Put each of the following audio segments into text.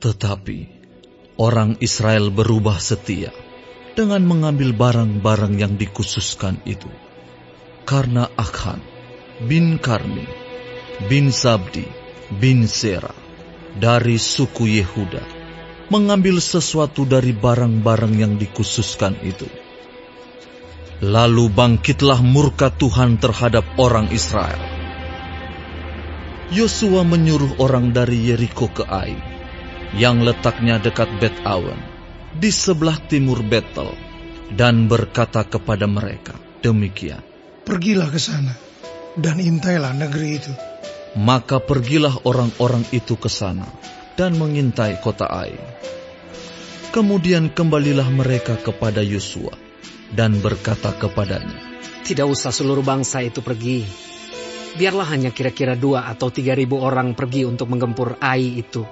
Tetapi orang Israel berubah setia dengan mengambil barang-barang yang dikhususkan itu. Karena Akhan bin Karmi bin Zabdi bin Zera dari suku Yehuda mengambil sesuatu dari barang-barang yang dikhususkan itu. Lalu bangkitlah murka Tuhan terhadap orang Israel. Yosua menyuruh orang dari Yeriko ke Ai, yang letaknya dekat Bet-awen, di sebelah timur Betel, dan berkata kepada mereka demikian, "Pergilah ke sana, dan intailah negeri itu." Maka pergilah orang-orang itu ke sana, dan mengintai kota Ai. Kemudian kembalilah mereka kepada Yosua, dan berkata kepadanya, "Tidak usah seluruh bangsa itu pergi. Biarlah hanya kira-kira 2 atau 3.000 orang pergi untuk menggempur Ai itu.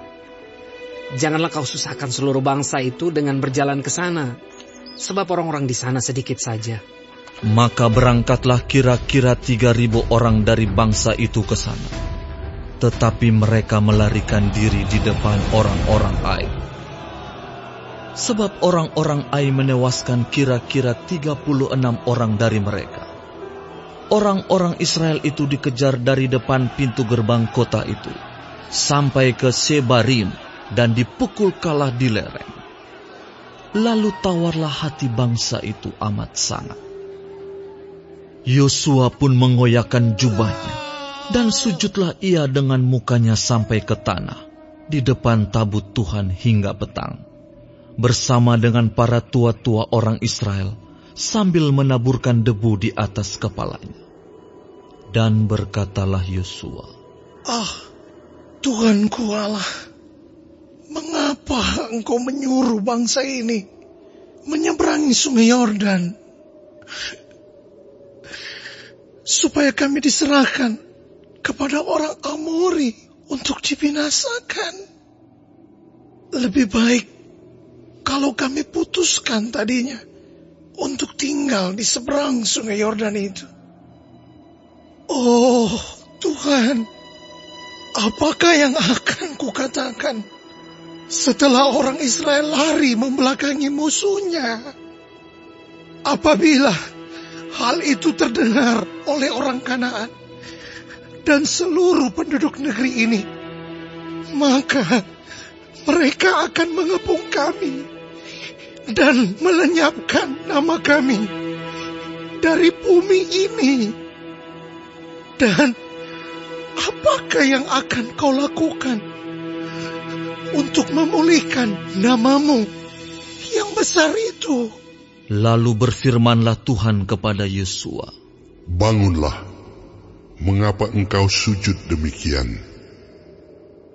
Janganlah kau susahkan seluruh bangsa itu dengan berjalan ke sana, sebab orang-orang di sana sedikit saja." Maka berangkatlah kira-kira 3.000 orang dari bangsa itu ke sana. Tetapi mereka melarikan diri di depan orang-orang Ai. Sebab orang-orang Ai menewaskan kira-kira 36 orang dari mereka. Orang-orang Israel itu dikejar dari depan pintu gerbang kota itu, sampai ke Sebarim, dan dipukul kalah di lereng. Lalu tawarlah hati bangsa itu amat sangat. Yosua pun mengoyakkan jubahnya, dan sujudlah ia dengan mukanya sampai ke tanah, di depan tabut Tuhan hingga petang, bersama dengan para tua-tua orang Israel, sambil menaburkan debu di atas kepalanya. Dan berkatalah Yosua, Tuhanku Allah, mengapa engkau menyuruh bangsa ini menyeberangi sungai Yordan, supaya kami diserahkan kepada orang Amori untuk dibinasakan? Lebih baik kalau kami putuskan tadinya untuk tinggal di seberang sungai Yordan itu. Oh Tuhan, apakah yang akan kukatakan setelah orang Israel lari membelakangi musuhnya? Apabila hal itu terdengar oleh orang Kanaan dan seluruh penduduk negeri ini, maka mereka akan mengepung kami dan melenyapkan nama kami dari bumi ini. Dan apakah yang akan kau lakukan untuk memulihkan namamu yang besar itu? Lalu berfirmanlah Tuhan kepada Yosua, "Bangunlah, mengapa engkau sujud demikian?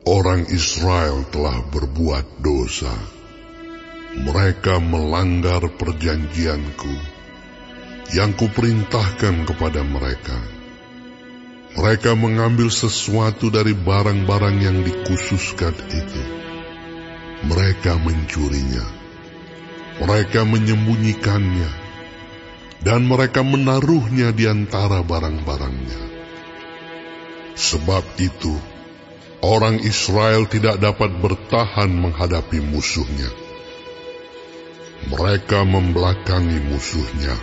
Orang Israel telah berbuat dosa. Mereka melanggar perjanjianku yang kuperintahkan kepada mereka. Mereka mengambil sesuatu dari barang-barang yang dikhususkan itu. Mereka mencurinya. Mereka menyembunyikannya. Dan mereka menaruhnya di antara barang-barangnya. Sebab itu, orang Israel tidak dapat bertahan menghadapi musuhnya. Mereka membelakangi musuhnya,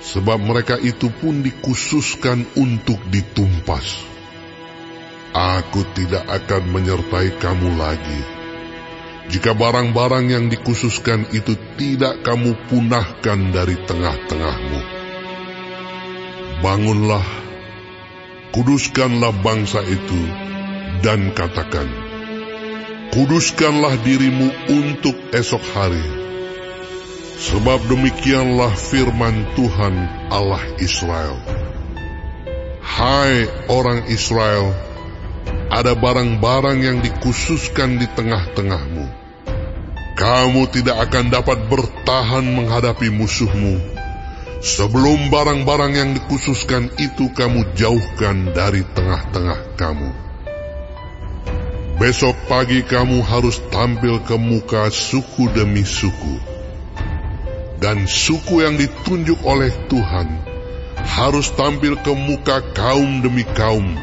sebab mereka itu pun dikhususkan untuk ditumpas. Aku tidak akan menyertai kamu lagi, jika barang-barang yang dikhususkan itu tidak kamu punahkan dari tengah-tengahmu. Bangunlah, kuduskanlah bangsa itu, dan katakan, kuduskanlah dirimu untuk esok hari. Sebab demikianlah firman Tuhan Allah Israel. Hai orang Israel, ada barang-barang yang dikhususkan di tengah-tengahmu. Kamu tidak akan dapat bertahan menghadapi musuhmu sebelum barang-barang yang dikhususkan itu kamu jauhkan dari tengah-tengah kamu. Besok pagi kamu harus tampil ke muka suku demi suku. Dan suku yang ditunjuk oleh Tuhan harus tampil ke muka kaum demi kaum.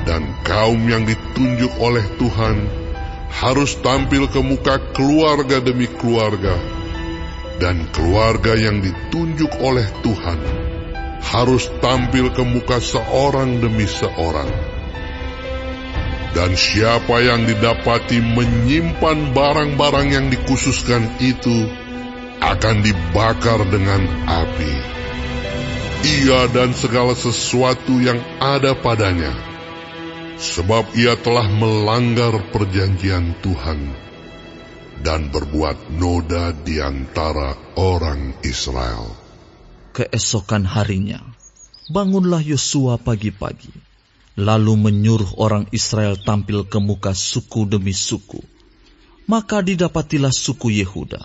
Dan kaum yang ditunjuk oleh Tuhan harus tampil ke muka keluarga demi keluarga, dan keluarga yang ditunjuk oleh Tuhan harus tampil ke muka seorang demi seorang. Dan siapa yang didapati menyimpan barang-barang yang dikhususkan itu akan dibakar dengan api. Ia dan segala sesuatu yang ada padanya, sebab ia telah melanggar perjanjian Tuhan dan berbuat noda di antara orang Israel. Keesokan harinya, bangunlah Yosua pagi-pagi, lalu menyuruh orang Israel tampil ke muka suku demi suku. Maka didapatilah suku Yehuda.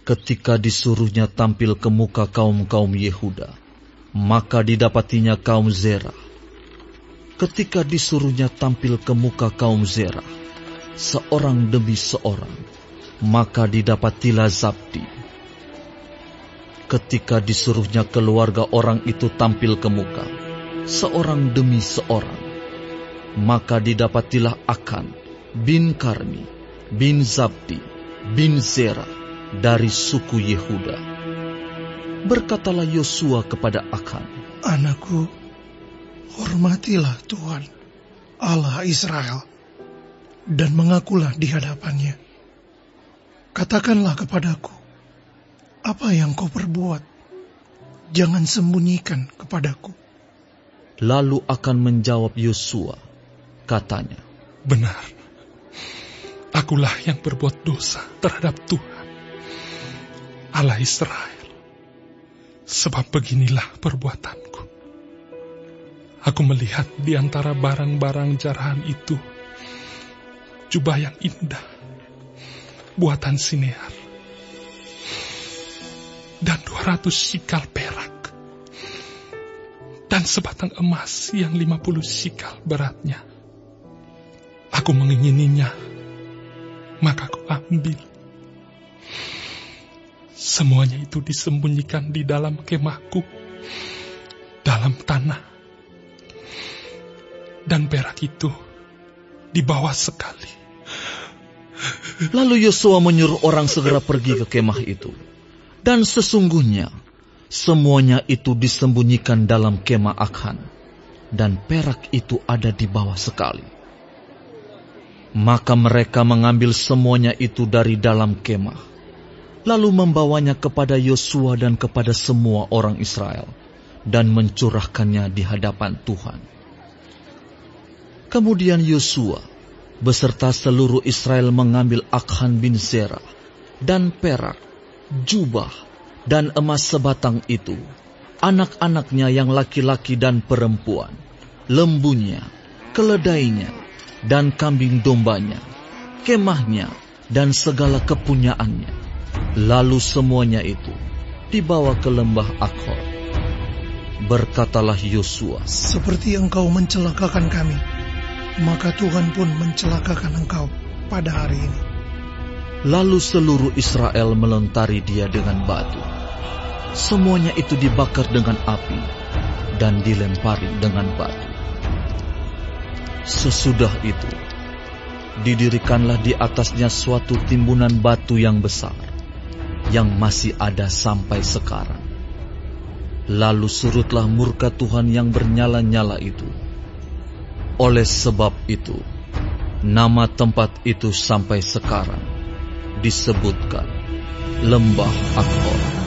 Ketika disuruhnya tampil ke muka kaum-kaum Yehuda, maka didapatinya kaum Zerah. Ketika disuruhnya tampil ke muka kaum Zerah, seorang demi seorang, maka didapatilah Zabdi. Ketika disuruhnya keluarga orang itu tampil ke muka, seorang demi seorang, maka didapatilah Akan bin Karmi bin Zabdi bin Zerah dari suku Yehuda. Berkatalah Yosua kepada Akan, Anakku, hormatilah Tuhan, Allah Israel, dan mengakulah di hadapannya. Katakanlah kepadaku, apa yang kau perbuat, jangan sembunyikan kepadaku. Lalu Akan menjawab Yosua, katanya, Benar, akulah yang berbuat dosa terhadap Tuhan, Allah Israel. Sebab beginilah perbuatanku. Aku melihat di antara barang-barang jarahan itu jubah yang indah, buatan Sinear, dan 200 sikal perak, dan sebatang emas yang 50 sikal beratnya. Aku mengingininya, maka aku ambil. Semuanya itu disembunyikan di dalam kemahku, dalam tanah. Dan perak itu dibawa sekali. Lalu Yosua menyuruh orang segera pergi ke kemah itu. Dan sesungguhnya, semuanya itu disembunyikan dalam kemah Akan, dan perak itu ada di bawah sekali. Maka mereka mengambil semuanya itu dari dalam kemah, lalu membawanya kepada Yosua dan kepada semua orang Israel, dan mencurahkannya di hadapan Tuhan. Kemudian Yosua beserta seluruh Israel mengambil Akan bin Zerah dan perak, jubah, dan emas sebatang itu, anak-anaknya yang laki-laki dan perempuan, lembunya, keledainya, dan kambing dombanya, kemahnya, dan segala kepunyaannya. Lalu semuanya itu dibawa ke lembah Akhor. Berkatalah Yosua, Seperti engkau mencelakakan kami, maka Tuhan pun mencelakakan engkau pada hari ini. Lalu seluruh Israel melontari dia dengan batu. Semuanya itu dibakar dengan api dan dilempari dengan batu. Sesudah itu, didirikanlah di atasnya suatu timbunan batu yang besar, yang masih ada sampai sekarang. Lalu surutlah murka Tuhan yang bernyala-nyala itu. Oleh sebab itu, nama tempat itu sampai sekarang disebutkan Lembah Akhor.